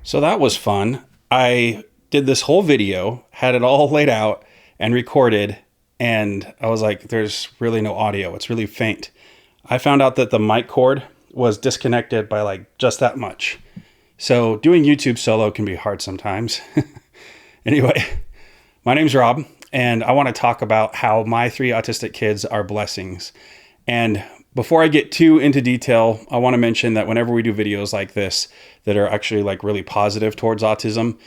So that was fun. I did this whole video, had it all laid out and recorded, and I was like, there's really no audio. It's really faint. I found out that the mic cord was disconnected by like just that much. So doing YouTube solo can be hard sometimes. Anyway, my name's Rob, and I want to talk about how my 3 autistic kids are blessings. And before I get too into detail, I want to mention that whenever we do videos like this that are actually like really positive towards autism,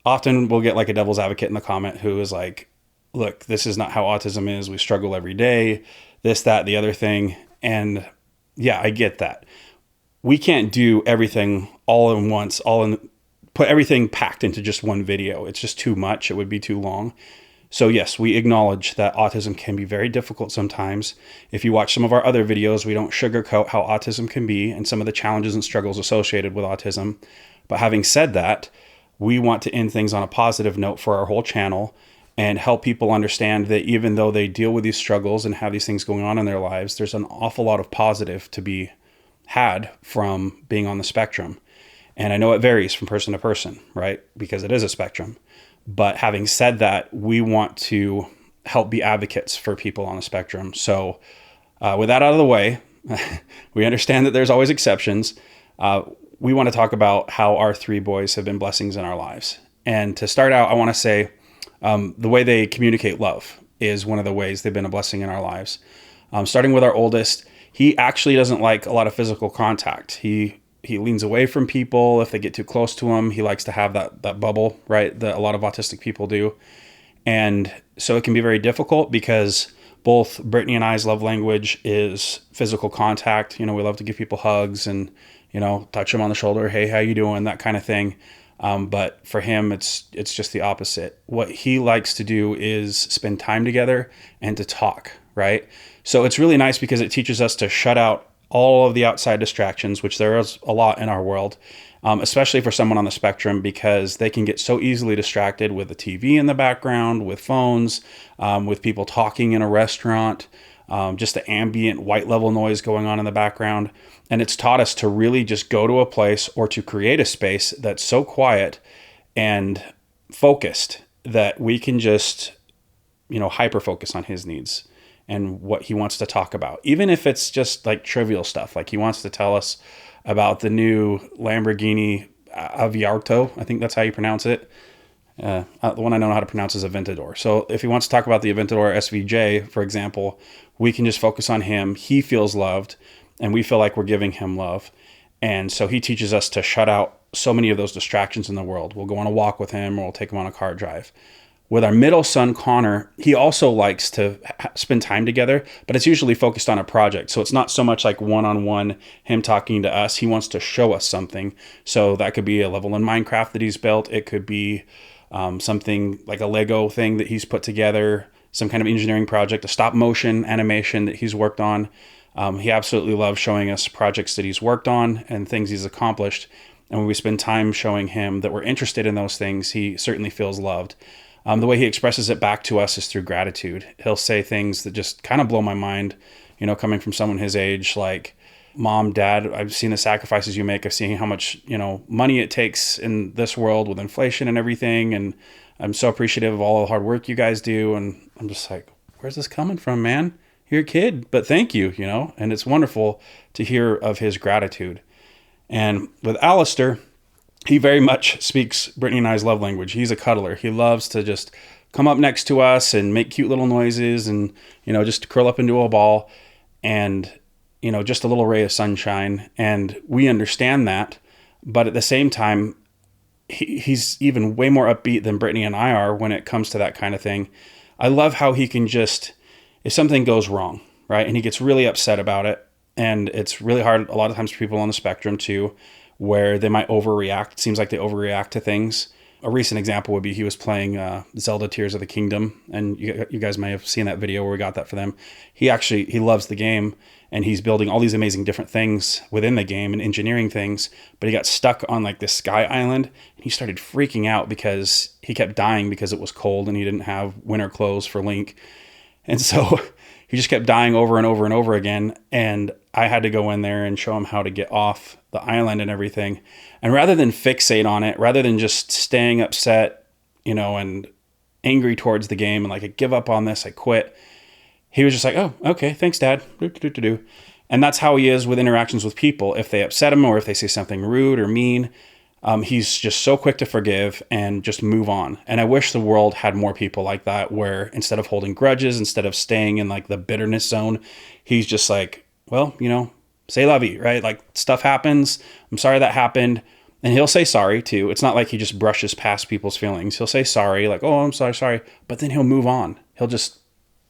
often we'll get like a devil's advocate in the comment who is like, look, this is not how autism is. We struggle every day, this, that, the other thing. And yeah, I get that. We can't do everything all in once, put everything packed into just one video. It's just too much. It would be too long. So yes, we acknowledge that autism can be very difficult sometimes. If you watch some of our other videos, we don't sugarcoat how autism can be and some of the challenges and struggles associated with autism. But having said that, we want to end things on a positive note for our whole channel and help people understand that even though they deal with these struggles and have these things going on in their lives, there's an awful lot of positive to be had from being on the spectrum. And I know it varies from person to person, right? Because it is a spectrum. But having said that, we want to help be advocates for people on the spectrum. So with that out of the way, we understand that there's always exceptions. We want to talk about how our 3 boys have been blessings in our lives. And to start out, I want to say the way they communicate love is one of the ways they've been a blessing in our lives. Starting with our oldest, he actually doesn't like a lot of physical contact. He leans away from people. If they get too close to him, he likes to have that bubble, right? That a lot of autistic people do. And so it can be very difficult because both Brittany and I's love language is physical contact. We love to give people hugs and, touch them on the shoulder. Hey, how you doing? That kind of thing. But for him, it's just the opposite. What he likes to do is spend time together and to talk, right? So it's really nice because it teaches us to shut out all of the outside distractions, which there is a lot in our world, especially for someone on the spectrum, because they can get so easily distracted with the TV in the background, with phones, with people talking in a restaurant, just the ambient white level noise going on in the background. And it's taught us to really just go to a place or to create a space that's so quiet and focused that we can just, hyper focus on his needs and what he wants to talk about, even if it's just like trivial stuff. Like he wants to tell us about the new Lamborghini Aventador. I think that's how you pronounce it. The one I know how to pronounce is Aventador. So if he wants to talk about the Aventador SVJ, for example, we can just focus on him. He feels loved and we feel like we're giving him love. And so he teaches us to shut out so many of those distractions in the world. We'll go on a walk with him or we'll take him on a car drive. With our middle son, Connor, he also likes to spend time together, but it's usually focused on a project. So it's not so much like one-on-one, him talking to us. He wants to show us something. So that could be a level in Minecraft that he's built. It could be something like a Lego thing that he's put together, some kind of engineering project, a stop motion animation that he's worked on. He absolutely loves showing us projects that he's worked on and things he's accomplished. And when we spend time showing him that we're interested in those things, he certainly feels loved. The way he expresses it back to us is through gratitude. He'll say things that just kind of blow my mind, coming from someone his age, like, Mom, Dad, I've seen the sacrifices you make. I've seen how much, money it takes in this world with inflation and everything. And I'm so appreciative of all the hard work you guys do. And I'm just like, where's this coming from, man? You're a kid, but thank you, and it's wonderful to hear of his gratitude. And with Alistair, he very much speaks Brittany and I's love language. He's a cuddler. He loves to just come up next to us and make cute little noises and, just curl up into a ball and, just a little ray of sunshine. And we understand that. But at the same time, he's even way more upbeat than Brittany and I are when it comes to that kind of thing. I love how he can just, if something goes wrong, right, and he gets really upset about it, and it's really hard a lot of times for people on the spectrum too, where they might overreact. It seems like they overreact to things. A recent example would be he was playing Zelda Tears of the Kingdom, and you guys may have seen that video where we got that for them. He loves the game, and he's building all these amazing different things within the game and engineering things, but he got stuck on like this sky island, and he started freaking out because he kept dying because it was cold and he didn't have winter clothes for Link. And so he just kept dying over and over and over again. And I had to go in there and show him how to get off the island and everything. And rather than fixate on it, rather than just staying upset, and angry towards the game and like, I give up on this, I quit, he was just like, oh, okay, thanks, Dad. And that's how he is with interactions with people. If they upset him or if they say something rude or mean, he's just so quick to forgive and just move on. And I wish the world had more people like that, where instead of holding grudges, instead of staying in like the bitterness zone, he's just like, well, say la vie, right? Like, stuff happens. I'm sorry that happened. And he'll say sorry too. It's not like he just brushes past people's feelings. He'll say sorry, like, oh, I'm sorry. But then he'll move on. He'll just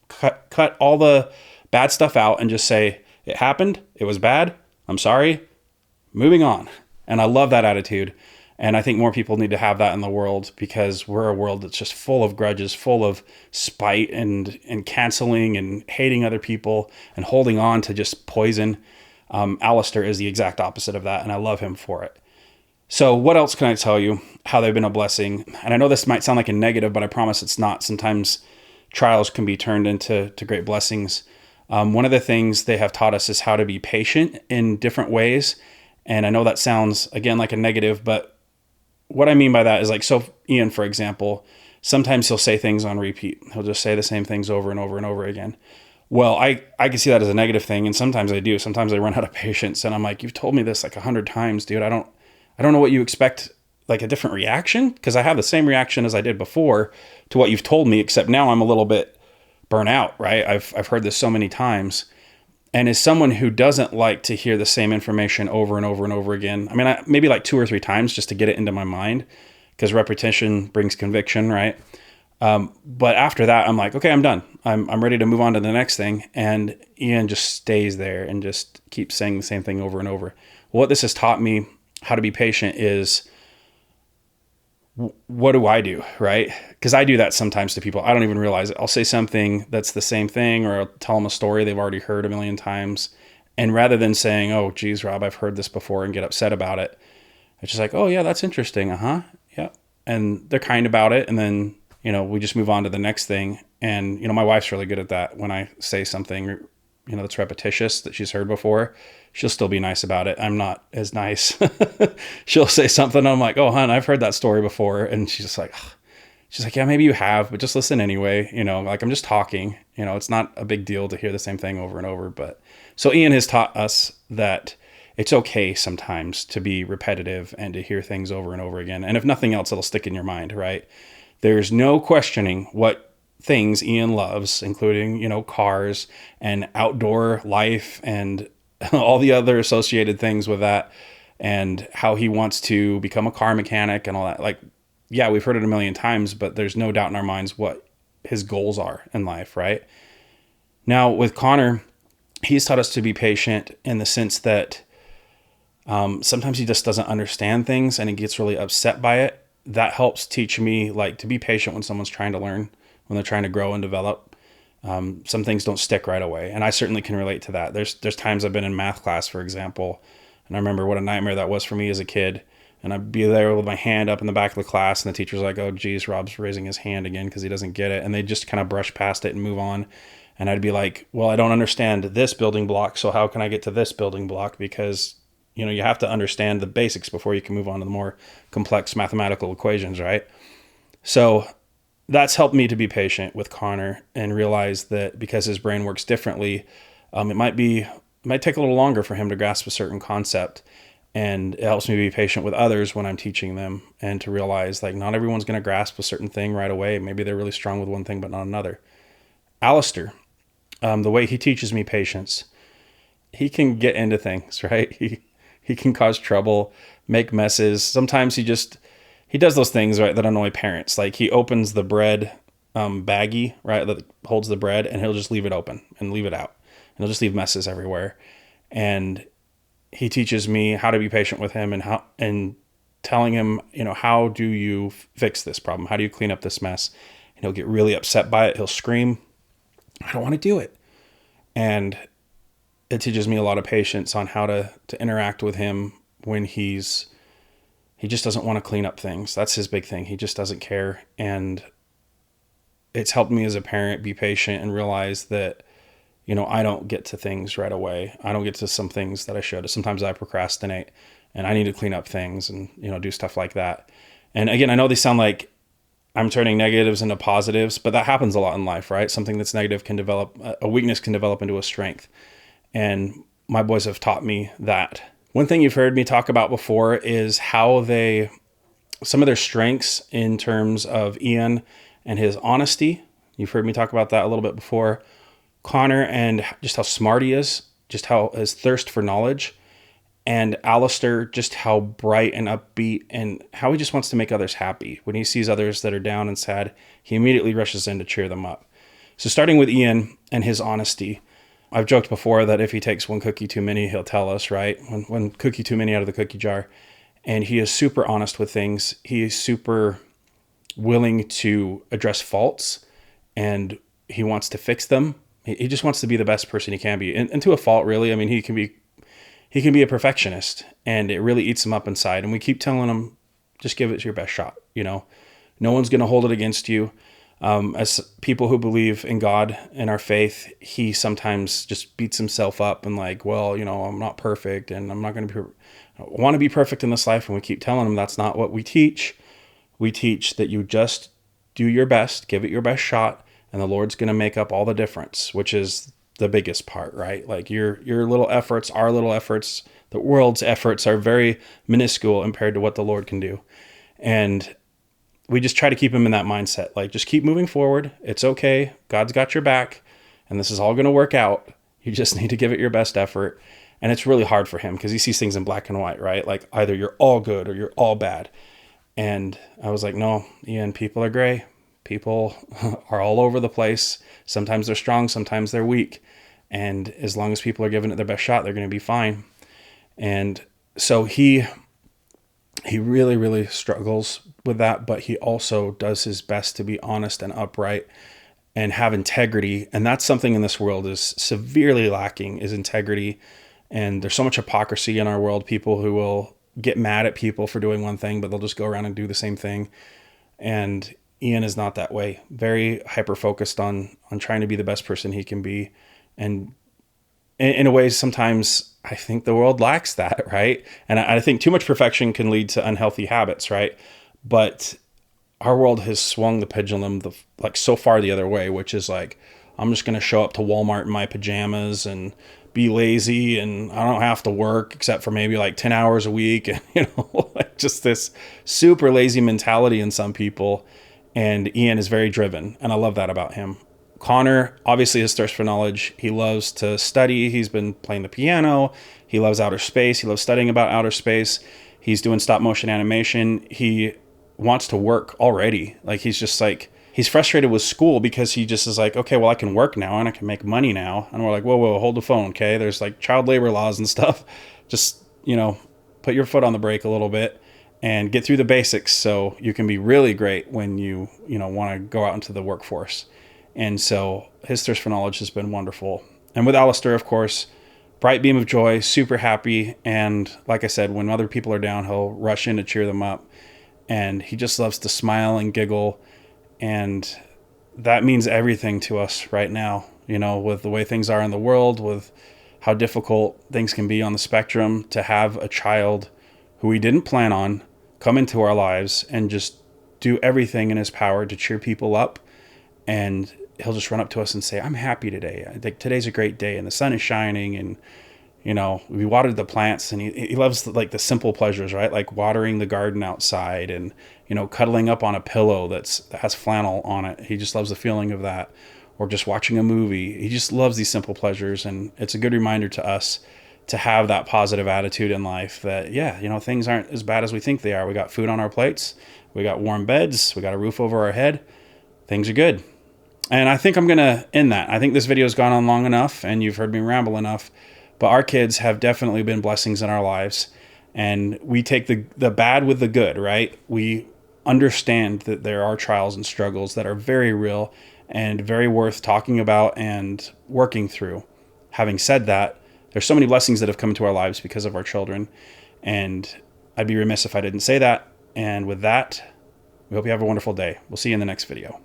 cut all the bad stuff out and just say, it happened. It was bad. I'm sorry. Moving on. And I love that attitude. And I think more people need to have that in the world, because we're a world that's just full of grudges, full of spite and canceling and hating other people and holding on to just poison. Alistair is the exact opposite of that, and I love him for it. So what else can I tell you? How they've been a blessing. And I know this might sound like a negative, but I promise it's not. Sometimes trials can be turned into great blessings. One of the things they have taught us is how to be patient in different ways. And I know that sounds, again, like a negative, but what I mean by that is, like, so Ian, for example, sometimes he'll say things on repeat. He'll just say the same things over and over and over again. Well, I can see that as a negative thing. And sometimes I do. Sometimes I run out of patience and I'm like, you've told me this like 100 times, dude. I don't know what you expect, like a different reaction, because I have the same reaction as I did before to what you've told me, except now I'm a little bit burnt out, right? I've heard this so many times. And as someone who doesn't like to hear the same information over and over and over again, I mean, maybe like 2 or 3 times just to get it into my mind, because repetition brings conviction, right? But after that, I'm like, okay, I'm done. I'm ready to move on to the next thing. And Ian just stays there and just keeps saying the same thing over and over. What this has taught me how to be patient is, what do I do, right? Because I do that sometimes to people. I don't even realize it. I'll say something that's the same thing, or I'll tell them a story they've already heard a million times. And rather than saying, oh, geez, Rob, I've heard this before, and get upset about it, it's just like, oh, yeah, that's interesting. Uh-huh. Yeah. And they're kind about it. And then, we just move on to the next thing. And, my wife's really good at that. When I say something, that's repetitious that she's heard before, she'll still be nice about it. I'm not as nice. She'll say something. I'm like, oh, hon, I've heard that story before. And she's like, yeah, maybe you have, but just listen anyway. Like, I'm just talking, it's not a big deal to hear the same thing over and over. But so Ian has taught us that it's okay sometimes to be repetitive and to hear things over and over again. And if nothing else, it'll stick in your mind, right? There's no questioning what things Ian loves, including, cars and outdoor life and all the other associated things with that, and how he wants to become a car mechanic and all that. Like, yeah, we've heard it a million times, but there's no doubt in our minds what his goals are in life, right? Now with Connor, he's taught us to be patient in the sense that sometimes he just doesn't understand things and he gets really upset by it. That helps teach me, like, to be patient when someone's trying to learn, when they're trying to grow and develop. Some things don't stick right away. And I certainly can relate to that. There's times I've been in math class, for example, and I remember what a nightmare that was for me as a kid. And I'd be there with my hand up in the back of the class, and the teacher's like, oh, geez, Rob's raising his hand again because he doesn't get it. And they just kind of brush past it and move on. And I'd be like, well, I don't understand this building block, so how can I get to this building block? Because, you have to understand the basics before you can move on to the more complex mathematical equations, right? So that's helped me to be patient with Connor and realize that because his brain works differently, it might take a little longer for him to grasp a certain concept. And it helps me be patient with others when I'm teaching them, and to realize, like, not everyone's going to grasp a certain thing right away. Maybe they're really strong with one thing, but not another. Alistair, the way he teaches me patience, he can get into things, right? He can cause trouble, make messes. Sometimes he does those things, right, that annoy parents. Like, he opens the bread baggie, right, that holds the bread, and he'll just leave it open and leave it out. And he'll just leave messes everywhere. And he teaches me how to be patient with him, and telling him, how do you fix this problem? How do you clean up this mess? And he'll get really upset by it. He'll scream, I don't want to do it. And it teaches me a lot of patience on how to interact with him when he just doesn't want to clean up things. That's his big thing. He just doesn't care. And it's helped me as a parent be patient and realize that I don't get to things right away. I don't get to some things that I should. Sometimes I procrastinate and I need to clean up things and, do stuff like that. And again, I know these sound like I'm turning negatives into positives, but that happens a lot in life, right? Something that's negative can develop, a weakness can develop into a strength. And my boys have taught me that. One thing you've heard me talk about before is how some of their strengths in terms of Ian and his honesty. You've heard me talk about that a little bit before. Connor and just how smart he is, just how his thirst for knowledge. And Alistair, just how bright and upbeat and how he just wants to make others happy. When he sees others that are down and sad, he immediately rushes in to cheer them up. So starting with Ian and his honesty, I've joked before that if he takes one cookie too many, he'll tell us, right? One cookie too many out of the cookie jar. And he is super honest with things. He is super willing to address faults, and he wants to fix them. He just wants to be the best person he can be. And to a fault, really. I mean, he can be a perfectionist, and it really eats him up inside. And we keep telling him, just give it your best shot. No one's going to hold it against you. As people who believe in God and our faith, he sometimes just beats himself up and like, well, I'm not perfect and I'm not going to I want to be perfect in this life. And we keep telling him that's not what we teach. We teach that you just do your best, give it your best shot, and the Lord's going to make up all the difference, which is the biggest part, right? Like your little efforts, our little efforts, the world's efforts are very minuscule compared to what the Lord can do. And we just try to keep him in that mindset. Like, just keep moving forward. It's okay. God's got your back, and this is all going to work out. You just need to give it your best effort. And it's really hard for him because he sees things in black and white, right? Like either you're all good or you're all bad. And I was like, no, Ian, people are gray. People are all over the place. Sometimes they're strong, sometimes they're weak. And as long as people are giving it their best shot, they're going to be fine. And so he really, really struggles with that, but he also does his best to be honest and upright and have integrity. And that's something in this world is severely lacking, is integrity. And there's so much hypocrisy in our world, people who will get mad at people for doing one thing, but they'll just go around and do the same thing. And Ian is not that way. Very hyper-focused on trying to be the best person he can be. And in a way, sometimes I think the world lacks that, right? And I think too much perfection can lead to unhealthy habits, right? But our world has swung the pendulum so far the other way, which is like, I'm just going to show up to Walmart in my pajamas and be lazy, and I don't have to work except for maybe like 10 hours a week. And, like just this super lazy mentality in some people. And Ian is very driven, and I love that about him. Connor, obviously his thirst for knowledge. He loves to study. He's been playing the piano. He loves outer space. He loves studying about outer space. He's doing stop motion animation. He wants to work already. Like he's frustrated with school because he just is like, okay, well, I can work now and I can make money now. And we're like, whoa, hold the phone. Okay. There's like child labor laws and stuff. Just, put your foot on the brake a little bit and get through the basics so you can be really great when you want to go out into the workforce. And so his thirst for knowledge has been wonderful. And with Alistair, of course, bright beam of joy, super happy. And like I said, when other people are down, he'll rush in to cheer them up. And he just loves to smile and giggle. And that means everything to us right now, with the way things are in the world, with how difficult things can be on the spectrum, to have a child who we didn't plan on come into our lives and just do everything in his power to cheer people up. And he'll just run up to us and say, I'm happy today. I think today's a great day and the sun is shining and, we watered the plants, and he loves the simple pleasures, right? Like watering the garden outside and, cuddling up on a pillow that has flannel on it. He just loves the feeling of that, or just watching a movie. He just loves these simple pleasures. And it's a good reminder to us to have that positive attitude in life that, things aren't as bad as we think they are. We got food on our plates. We got warm beds. We got a roof over our head. Things are good. And I think I'm going to end that. I think this video has gone on long enough and you've heard me ramble enough, but our kids have definitely been blessings in our lives, and we take the bad with the good, right? We understand that there are trials and struggles that are very real and very worth talking about and working through. Having said that, there's so many blessings that have come into our lives because of our children, and I'd be remiss if I didn't say that. And with that, we hope you have a wonderful day. We'll see you in the next video.